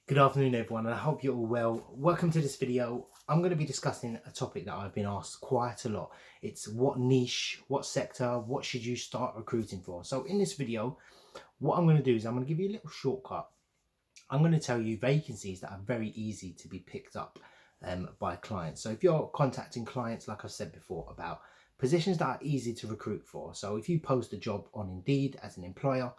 Good afternoon everyone, and I hope you're all well. Welcome to this video. I'm going to be discussing a topic that I've been asked quite a lot. It's what niche, what sector, what should you start recruiting for? So in this video, what I'm going to do is I'm going to give you a little shortcut. I'm going to tell you vacancies that are very easy to be picked up by clients. So if you're contacting clients, like I've said before, about positions that are easy to recruit for. So if you post a job on Indeed as an employer,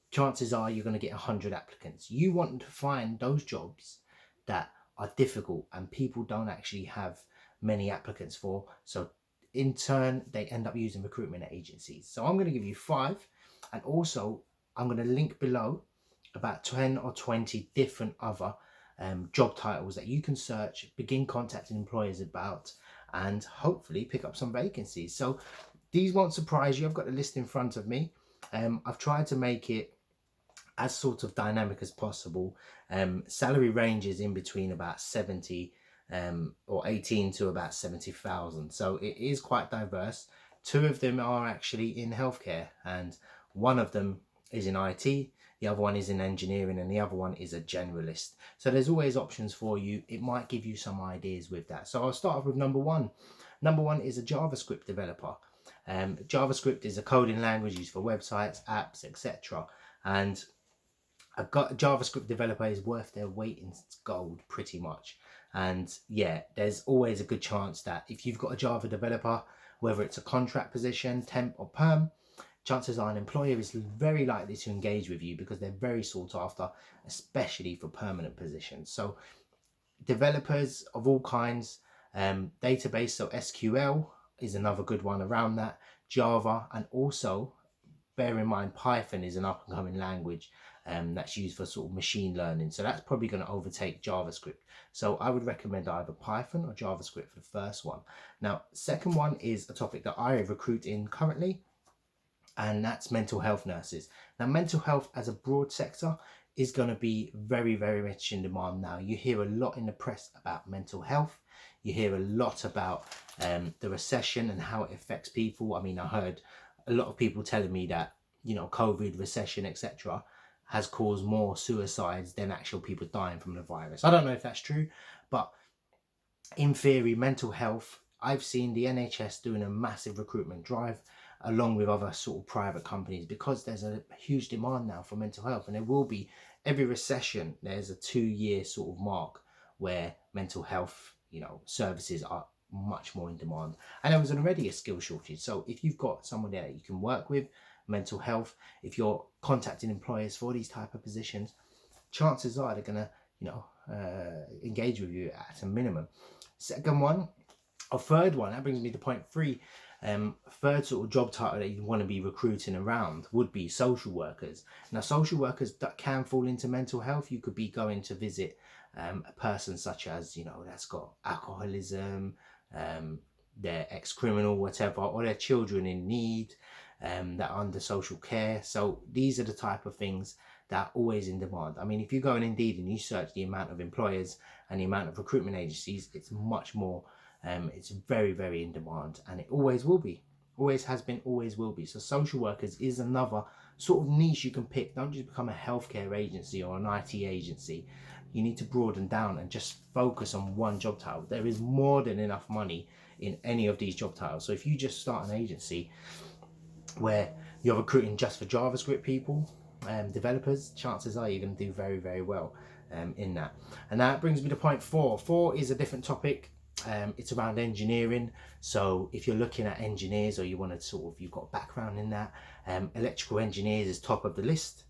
chances are you're going to get 100 applicants. You want to find those jobs that are difficult and people don't actually have many applicants for. So in turn, they end up using recruitment agencies. So I'm going to give you 5, and also I'm going to link below about 10 or 20 different other job titles that you can search, begin contacting employers about, and hopefully pick up some vacancies. So these won't surprise you. I've got the list in front of me. I've tried to make it as sort of dynamic as possible. Salary ranges in between about 70 or 18 to about 70,000. So it is quite diverse. 2 of them are actually in healthcare, and one of them is in IT, the other one is in engineering, and the other one is a generalist. So there's always options for you. It might give you some ideas with that. So I'll start off with number 1. Number 1 is a JavaScript developer. JavaScript is a coding language used for websites, apps, etc. And a JavaScript developer is worth their weight in gold pretty much. And yeah, there's always a good chance that if you've got a Java developer, whether it's a contract position, temp or perm, chances are an employer is very likely to engage with you because they're very sought after, especially for permanent positions. So developers of all kinds, database, so SQL is another good one around that, Java, and also bear in mind Python is an up and coming language that's used for sort of machine learning. So that's probably going to overtake JavaScript. So I would recommend either Python or JavaScript for the first one. Now, second one is a topic that I recruit in currently, and that's mental health nurses. Now, mental health as a broad sector is going to be very, very much in demand now. You hear a lot in the press about mental health. You hear a lot about the recession and how it affects people. I mean, I heard a lot of people telling me that, you know, COVID, recession, etc. has caused more suicides than actual people dying from the virus. I don't know if that's true, but in theory, mental health, I've seen the NHS doing a massive recruitment drive along with other sort of private companies because there's a huge demand now for mental health, and there will be every recession. There's a 2-year sort of mark where mental health, you know, services are much more in demand, and there was already a skill shortage. So if you've got someone there that you can work with, mental health, if you're contacting employers for these type of positions, chances are they're gonna, you know, engage with you at a minimum. Second one, or third one, that brings me to point 3. Third sort of job title that you want to be recruiting around would be social workers. Now, social workers that can fall into mental health. You could be going to visit a person such as, you know, that's got alcoholism, they're ex-criminal, whatever, or their children in need, that are under social care. So these are the type of things that are always in demand. I mean, if you go on Indeed and you search the amount of employers and the amount of recruitment agencies, it's much more. It's very, very in demand, and it always will be. Always has been, always will be. So social workers is another sort of niche you can pick. Don't just become a healthcare agency or an IT agency. You need to broaden down and just focus on one job title. There is more than enough money in any of these job titles. So if you just start an agency where you're recruiting just for JavaScript people, developers, chances are you're going to do very, very well in that. And that brings me to point 4. 4 is a different topic. It's around engineering. So if you're looking at engineers, or you want to sort of, you've got a background in that, electrical engineers is top of the list,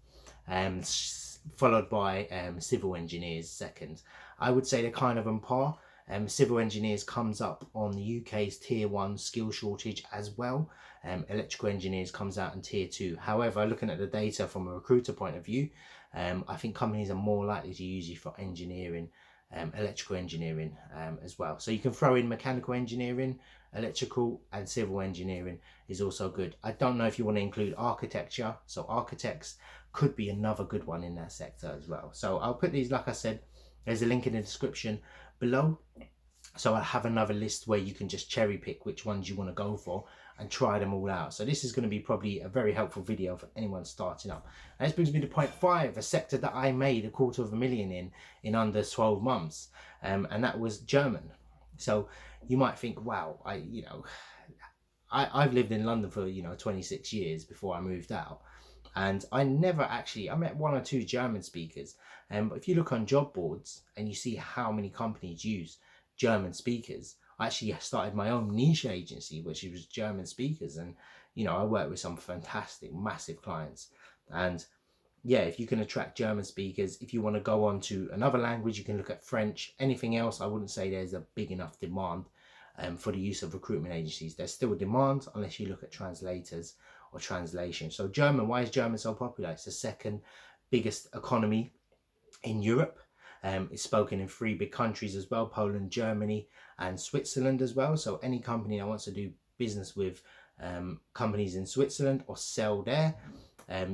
followed by civil engineers second. I would say they're kind of on par. Civil engineers comes up on the UK's tier 1 skill shortage as well. Electrical engineers comes out in tier 2. However, looking at the data from a recruiter point of view, I think companies are more likely to use you for engineering, electrical engineering as well. So you can throw in mechanical engineering, electrical, and civil engineering is also good. I don't know if you want to include architecture. So architects could be another good one in that sector as well. So I'll put these, like I said, there's a link in the description below. So I have another list where you can just cherry pick which ones you want to go for. and try them all out. So this is going to be probably a very helpful video for anyone starting up. And this brings me to point 5, a sector that I made $250,000 in under 12 months, and that was German. So you might think, wow, I've lived in London for 26 years before I moved out, and I met 1 or 2 German speakers. But if you look on job boards and you see how many companies use German speakers, I actually started my own niche agency, which was German speakers, and I work with some fantastic, massive clients. And yeah, if you can attract German speakers, if you want to go on to another language, you can look at French. Anything else, I wouldn't say there's a big enough demand for the use of recruitment agencies. There's still a demand unless you look at translators or translation. So German, why is German so popular? It's the second biggest economy in Europe. It's spoken in 3 big countries as well: Poland, Germany, and Switzerland as well. So any company that wants to do business with companies in Switzerland or sell there,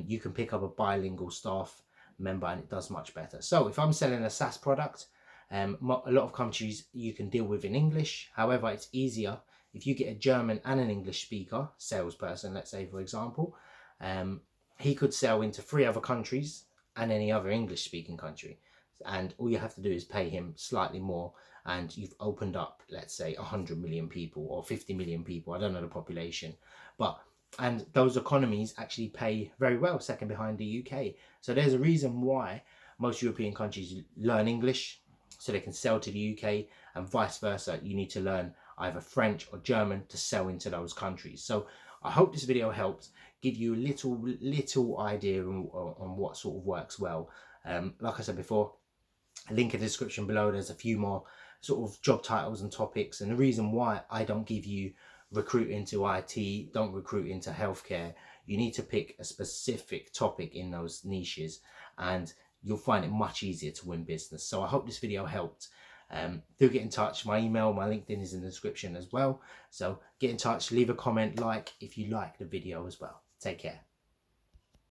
you can pick up a bilingual staff member, and it does much better. So if I'm selling a SaaS product, a lot of countries you can deal with in English. However, it's easier if you get a German and an English speaker salesperson, let's say, for example. He could sell into 3 other countries and any other English speaking country, and all you have to do is pay him slightly more, and you've opened up, let's say, 100 million people or 50 million people. I don't know the population, and those economies actually pay very well, second behind the UK. So there's a reason why most European countries learn English, so they can sell to the UK, and vice versa. You need to learn either French or German to sell into those countries. So I hope this video helped give you a little idea on what sort of works well. Like I said before, link in the description below. There's a few more sort of job titles and topics, and the reason why I don't give you recruit into IT, don't recruit into healthcare. You need to pick a specific topic in those niches, and you'll find it much easier to win business. So I hope this video helped. Do get in touch. My email, my LinkedIn is in the description as well. So get in touch, leave a comment, like if you like the video as well. Take care.